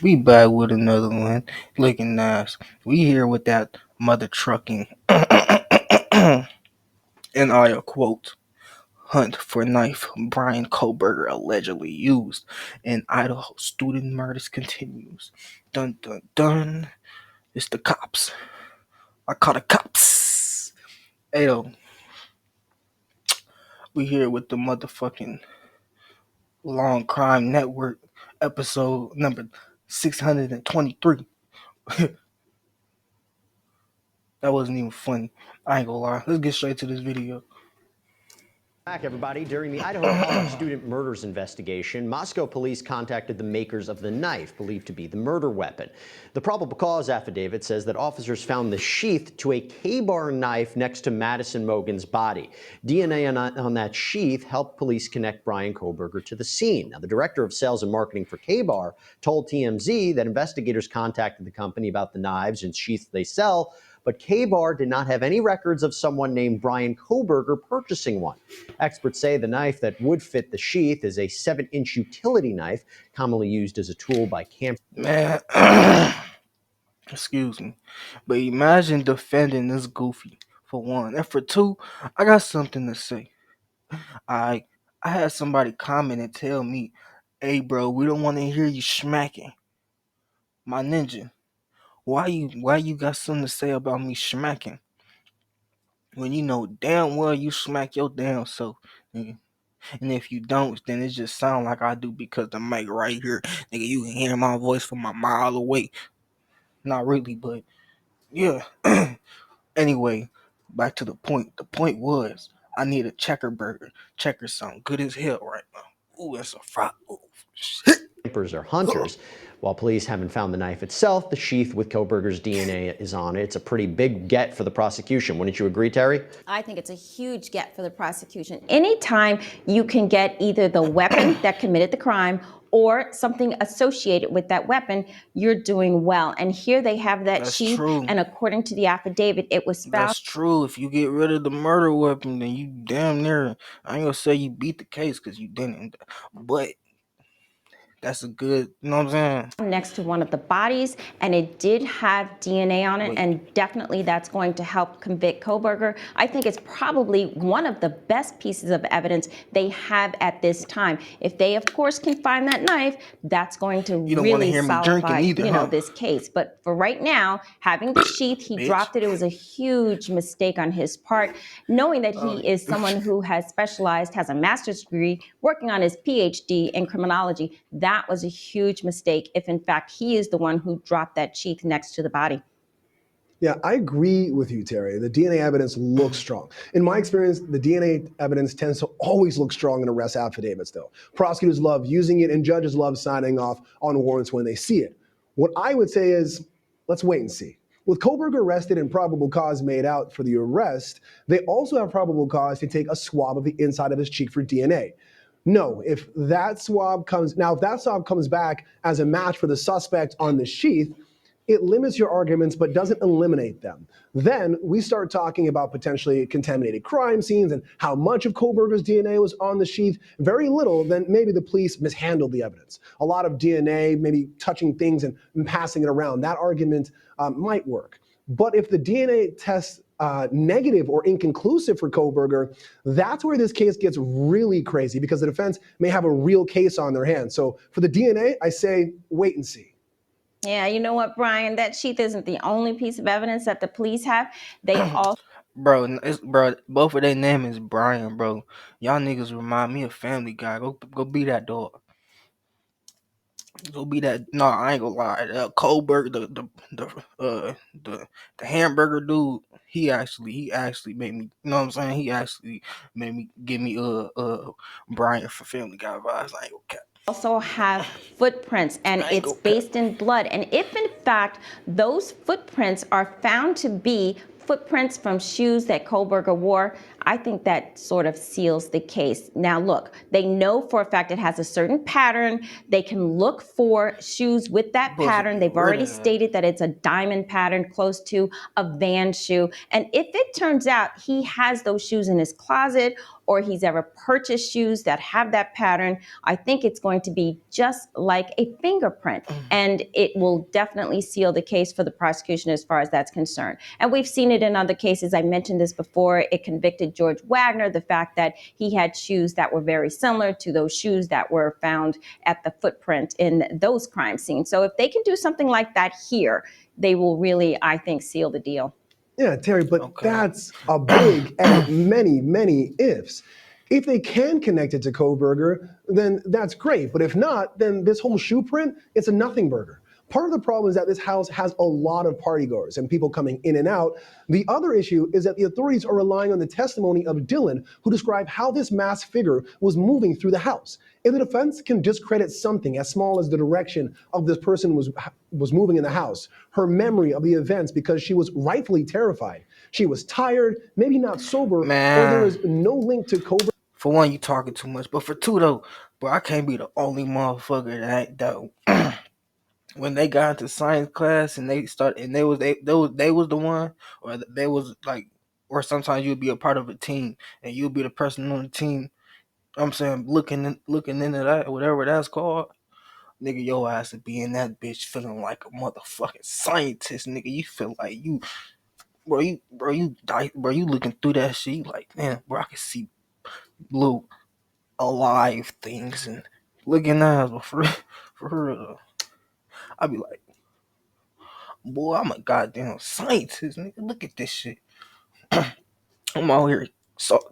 We back with another one. Looking nice. We here with that mother trucking. And I quote: Hunt for knife Bryan Kohberger allegedly used in Idaho student murders continues. Dun dun dun. It's the cops. I call the cops. Ayo, we here with the motherfucking Long Crime Network episode number 623. That wasn't even funny. I ain't gonna lie. Let's get straight to this video. Back, everybody. During the Idaho college student murders investigation, Moscow police contacted the makers of the knife, believed to be the murder weapon. The probable cause affidavit says that officers found the sheath to a K-bar knife next to Madison Mogen's body. DNA on that sheath helped police connect Bryan Kohberger to the scene. Now, the director of sales and marketing for K-bar told TMZ that investigators contacted the company about the knives and sheaths they sell, but K-bar did not have any records of someone named Bryan Kohberger purchasing one. Experts say the knife that would fit the sheath is a 7-inch utility knife, commonly used as a tool by campers. Man, excuse me. But imagine defending this goofy, for one. And for two, I got something to say. I I had somebody comment and tell me, hey bro, we don't want to hear you smacking. My ninja, why you got something to say about me smacking? When you know damn well you smack your damn self, nigga. And if you don't, then it just sound like I do because the mic right here. Nigga, you can hear my voice from a mile away. Not really, but yeah. Anyway, back to the point. The point was I need a checker burger. Checker sound good as hell right now. Ooh, that's a fry. Ooh, shit. Or hunters. While police haven't found the knife itself, the sheath with Kohberger's DNA is on it. It's a pretty big get for the prosecution. Wouldn't you agree, Terry? I think it's a huge get for the prosecution. Anytime you can get either the weapon that committed the crime or something associated with that weapon, you're doing well. And here they have that That's sheath, true. and according to the affidavit, it was found. That's true. If you get rid of the murder weapon, then you damn near. I ain't gonna say you beat the case because you didn't, but that's a good. You know what I'm saying? Next to one of the bodies, and it did have DNA on it. Wait. And definitely that's going to help convict Kohberger. I think it's probably one of the best pieces of evidence they have at this time. If they, of course, can find that knife, that's going to You don't want to really hear me solidify, drinking either, huh? this case. But for right now, having the sheath, he Bitch. dropped it. It was a huge mistake on his part, knowing that he is someone who has specialized, has a master's degree, working on his PhD in criminology. That was a huge mistake if in fact he is the one who dropped that sheath next to the body. Yeah, I agree with you, Terry. The DNA evidence looks strong. In my experience, the DNA evidence tends to always look strong in arrest affidavits, though. Prosecutors love using it, and judges love signing off on warrants when they see it. What I would say is, let's wait and see. With Kohberger arrested and probable cause made out for the arrest, they also have probable cause to take a swab of the inside of his cheek for DNA. No, if that swab comes back as a match for the suspect on the sheath, it limits your arguments but doesn't eliminate them. Then we start talking about potentially contaminated crime scenes and how much of Kohberger's DNA was on the sheath. Very little, then maybe the police mishandled the evidence. A lot of DNA, maybe touching things and passing it around. That argument might work. But if the DNA tests negative or inconclusive for Kohberger, that's where this case gets really crazy because the defense may have a real case on their hands. So for the DNA, I say wait and see. Yeah, you know what, Brian? That sheath isn't the only piece of evidence that the police have. They also Bro, both of their name is Bryan, bro. Y'all niggas remind me of Family Guy. Go be that dog. Go be that. No, I ain't gonna lie. Kohberger, the hamburger dude. He actually made me. You know what I'm saying? He actually made me give me Bryan for Family Guy vibes. I ain't gonna cap. also have footprints, and it's based in blood. And if in fact those footprints are found to be footprints from shoes that Kohberger wore, I think that sort of seals the case. Now, look, they know for a fact it has a certain pattern. They can look for shoes with that Supposed to pattern. get They've rid already of that. stated that it's a diamond pattern close to a Van shoe. And if it turns out he has those shoes in his closet or he's ever purchased shoes that have that pattern, I think it's going to be just like a fingerprint. And it will definitely seal the case for the prosecution as far as that's concerned. And we've seen it in other cases. I mentioned this before. It convicted George Wagner, the fact that he had shoes that were very similar to those shoes that were found at the footprint in those crime scenes. So if they can do something like that here, they will really, I think, seal the deal. Yeah, Terry, but Okay. that's a big and many, many ifs. If they can connect it to Kohberger, then that's great. But if not, then this whole shoe print, it's a nothing burger. Part of the problem is that this house has a lot of partygoers and people coming in and out. The other issue is that the authorities are relying on the testimony of Dylan, who described how this masked figure was moving through the house. If the defense can discredit something as small as the direction of this person was moving in the house, her memory of the events because she was rightfully terrified, she was tired, maybe not sober, or there Man, is no link to Kohberger. for one, you talking too much. But for two, though, bro, I can't be the only motherfucker that when they got into science class and they was the one, or they was like, or sometimes you'd be a part of a team and you'd be the person on the team. I'm saying looking into that, whatever that's called. Nigga, your ass would be in that bitch feeling like a motherfucking scientist, nigga. You feel like you, bro, you looking through that shit, you like, man, bro, I can see little alive things and looking at us for real. I be like, boy, I'm a goddamn scientist, nigga. Look at this shit. I'm out here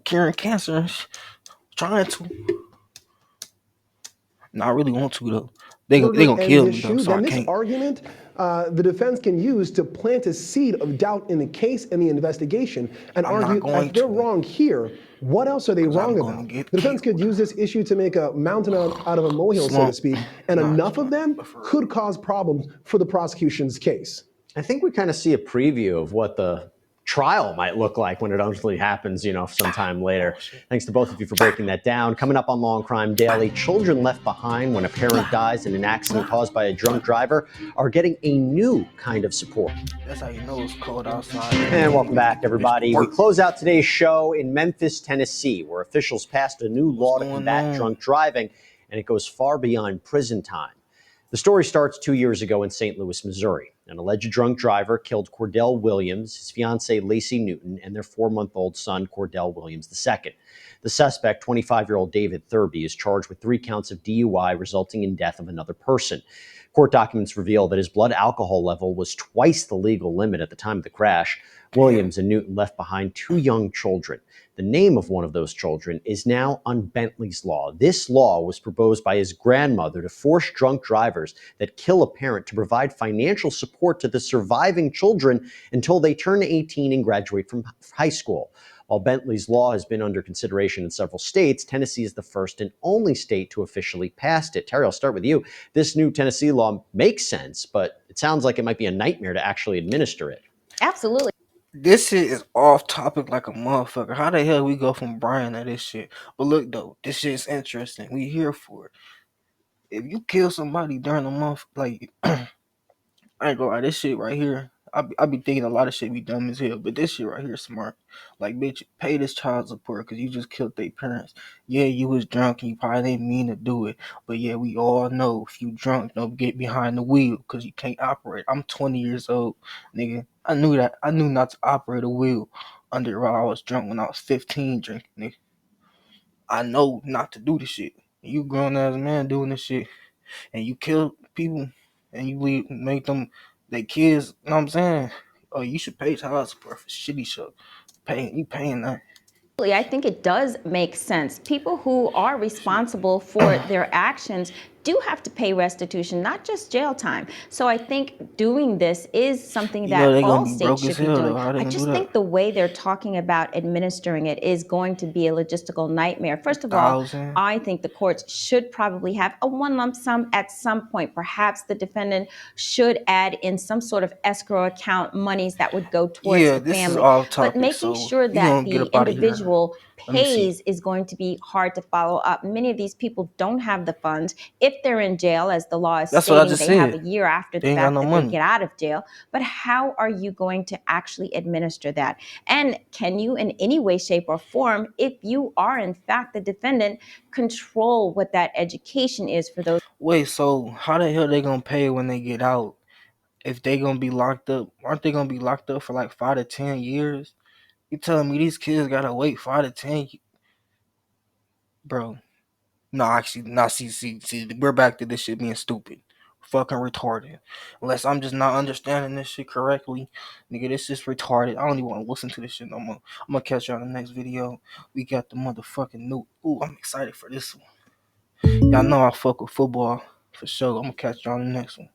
curing cancer and trying to. Not really want to though. They gonna And kill this me though, shoe, so I then this can't. argument, the defense can use to plant a seed of doubt in the case and the investigation and I'm not argue that going if they're to, wrong here, what else are they cause I'm wrong gonna about? get The defense could killed. use this issue to make a mountain out of a molehill, so to Slump. speak, and Not enough of slump, them but for real. could cause problems for the prosecution's case. I think we kind of see a preview of what the trial might look like when it ultimately happens, sometime later. Oh shit. Thanks to both of you for breaking that down. Coming up on Law and Crime Daily, children left behind when a parent dies in an accident caused by a drunk driver are getting a new kind of support. That's how you know it's cold outside. And You welcome need to back, get the bitch to everybody. We work. close out today's show in Memphis, Tennessee, where officials passed a new What's law to going combat on? drunk driving, and it goes far beyond prison time. The story starts 2 years ago in St. Louis, Missouri. An alleged drunk driver killed Cordell Williams, his fiancee Lacey Newton, and their 4-month-old son, Cordell Williams II. The suspect, 25-year-old David Thurby, is charged with 3 counts of DUI resulting in death of another person. Court documents reveal that his blood alcohol level was twice the legal limit at the time of the crash. Williams and Newton left behind 2 young children. The name of one of those children is now on Bentley's Law. This law was proposed by his grandmother to force drunk drivers that kill a parent to provide financial support to the surviving children until they turn 18 and graduate from high school. While Bentley's Law has been under consideration in several states, Tennessee is the first and only state to officially pass it. Terry, I'll start with you. This new Tennessee law makes sense, but it sounds like it might be a nightmare to actually administer it. Absolutely. This shit is off topic like a motherfucker. How the hell we go from Bryan to this shit? But look though, this shit's interesting. We here for it. If you kill somebody during the month, like I ain't gonna lie, this shit right here. I be thinking a lot of shit be dumb as hell, but this shit right here is smart. Like, bitch, pay this child support because you just killed their parents. Yeah, you was drunk and you probably didn't mean to do it, but yeah, we all know if you drunk, don't get behind the wheel because you can't operate. I'm 20 years old, nigga. I knew that. I knew not to operate a wheel under while I was drunk when I was 15 drinking, nigga. I know not to do this shit. You grown ass man doing this shit and you kill people and you make them they kids, you know what I'm saying? Oh, you should pay child support for shitty shit. You paying that. I think it does make sense. People who are responsible for their actions do have to pay restitution, not just jail time. So I think doing this is something You know that they all gonna be states broke as should be hell doing. though. How they I gonna do just that? think the way they're talking about administering it is going to be a logistical nightmare. First of all, 1,000. I think the courts should probably have a one lump sum at some point. Perhaps the defendant should add in some sort of escrow account monies that would go towards Yeah, the this is family. off But topic, making so sure we that gonna get the up out of here. individual Let me see. pays is going to be hard to follow up. Many of these people don't have the funds. If they're in jail, as the law is That's what I stating, just they have a said. year after the They ain't got fact no that they money. get out of jail. But how are you going to actually administer that? And can you, in any way, shape, or form, if you are in fact the defendant, control what that education is for those? Wait, so how the hell they gonna pay when they get out? If they gonna be locked up, aren't they gonna be locked up for like 5 to 10 years? You telling me these kids gotta wait 5 to 10, bro? No, actually, no. See, we're back to this shit being stupid, fucking retarded. Unless I'm just not understanding this shit correctly, nigga. This is retarded. I don't even want to listen to this shit no more. I'm gonna catch y'all in the next video. We got the motherfucking new. Ooh, I'm excited for this one. Y'all know I fuck with football for sure. I'm gonna catch y'all in the next one.